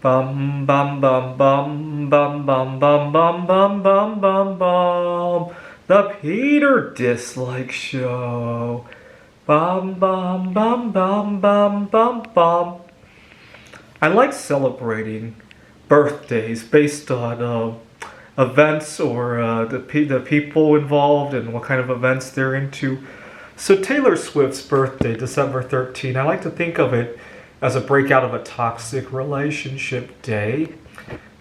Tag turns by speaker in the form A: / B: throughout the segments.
A: Bum bum bum bum bum bum bum bum bum bum bum bum. The Peter Dislike Show. Bum bum bum bum bum bum bum. I like celebrating birthdays based on events or the people involved and what kind of events they're into. So Taylor Swift's birthday, December 13th, I like to think of it as a breakout of a toxic relationship day.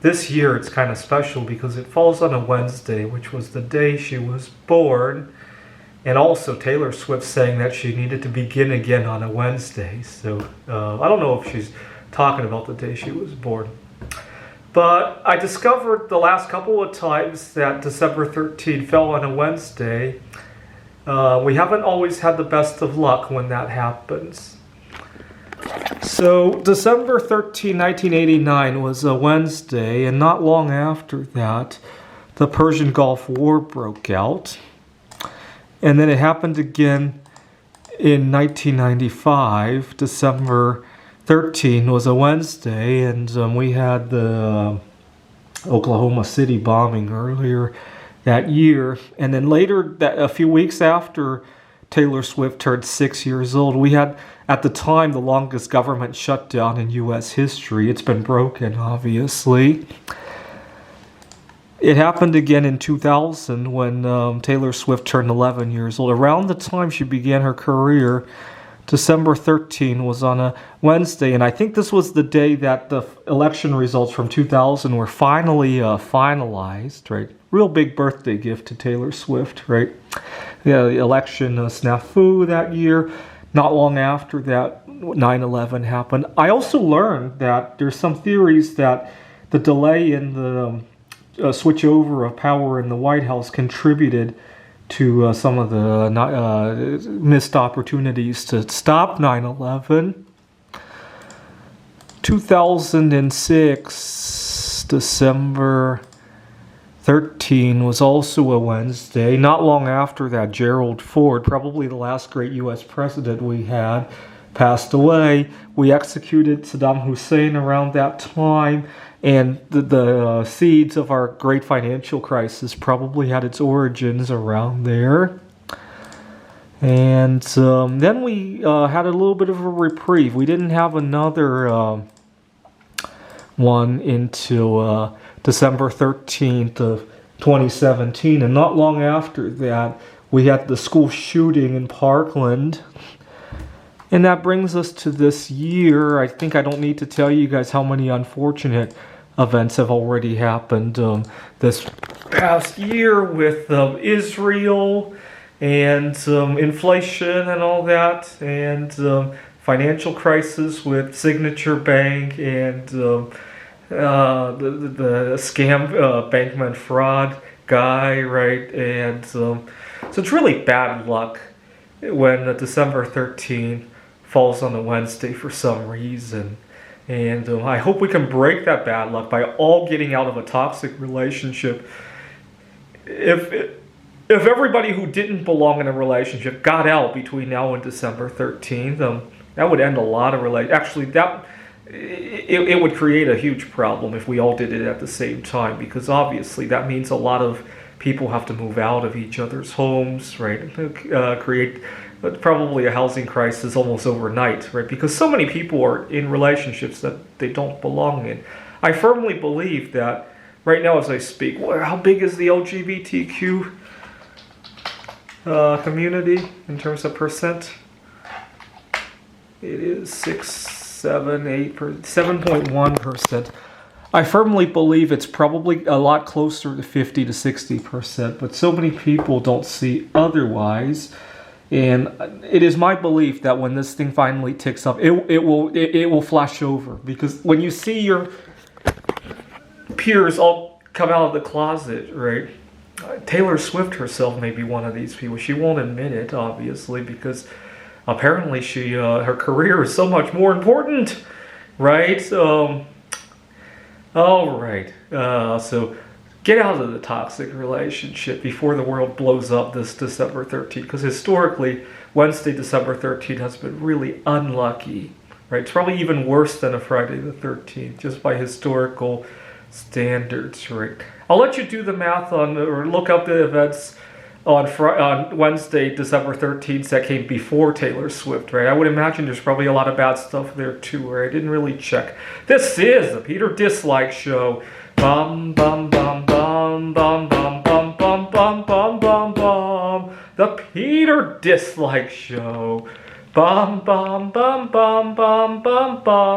A: This year it's kind of special because it falls on a Wednesday, which was the day she was born. And also Taylor Swift saying that she needed to begin again on a Wednesday. So I don't know if she's talking about the day she was born. But I discovered the last couple of times that December 13th fell on a Wednesday. We haven't always had the best of luck when that happens. So December 13, 1989 was a Wednesday, and not long after that, the Persian Gulf War broke out. And then it happened again in 1995. December 13 was a Wednesday, and we had the Oklahoma City bombing earlier that year. And then later, a few weeks after Taylor Swift turned 6 years old, we had, at the time, the longest government shutdown in U.S. history. It's been broken, obviously. It happened again in 2000 when Taylor Swift turned 11 years old. Around the time she began her career, December 13 was on a Wednesday, and I think this was the day that the election results from 2000 were finally finalized, right? Real big birthday gift to Taylor Swift, right? Yeah, the election snafu that year. Not long after that, 9/11 happened. I also learned that there's some theories that the delay in the switch over of power in the White House contributed to some of the missed opportunities to stop 9/11. 2006, December 13 was also a Wednesday. Not long after that, Gerald Ford, probably the last great U.S. president we had, passed away. We executed Saddam Hussein around that time. And the seeds of our great financial crisis probably had its origins around there. And then we had a little bit of a reprieve. We didn't have another one until December 13th of 2017. And not long after that, we had the school shooting in Parkland. And that brings us to this year. I think I don't need to tell you guys how many unfortunate events have already happened this past year with Israel and inflation and all that, and financial crisis with Signature Bank and the scam Bankman fraud guy, right? And so it's really bad luck when December 13th falls on a Wednesday for some reason. And I hope we can break that bad luck by all getting out of a toxic relationship. If everybody who didn't belong in a relationship got out between now and December 13th, that would end a lot of relationships. Actually, it would create a huge problem if we all did it at the same time, because obviously that means a lot of people have to move out of each other's homes, right? Create probably a housing crisis almost overnight, right? Because so many people are in relationships that they don't belong in. I firmly believe that right now as I speak, how big is the LGBTQ community in terms of percent? It is 7.1%. I firmly believe it's probably a lot closer to 50 to 60%, but so many people don't see otherwise. And it is my belief that when this thing finally ticks up, it will flash over. Because when you see your peers all come out of the closet, right? Taylor Swift herself may be one of these people. She won't admit it, obviously, because apparently her career is so much more important, right? All right. So get out of the toxic relationship before the world blows up this December 13th. Because historically, Wednesday, December 13th has been really unlucky right? It's probably even worse than a Friday the 13th, just by historical standards, right? I'll let you do the math on, or look up the events on Wednesday, December 13th, that came before Taylor Swift, right? I would imagine there's probably a lot of bad stuff there too, right? I didn't really check. This is the Peter Dislike Show. Bum, bum, bum, bum, bum, bum, bum, bum, bum, bum, bum, bum. The Peter Dislike Show. Bum, bum, bum, bum, bum, bum, bum.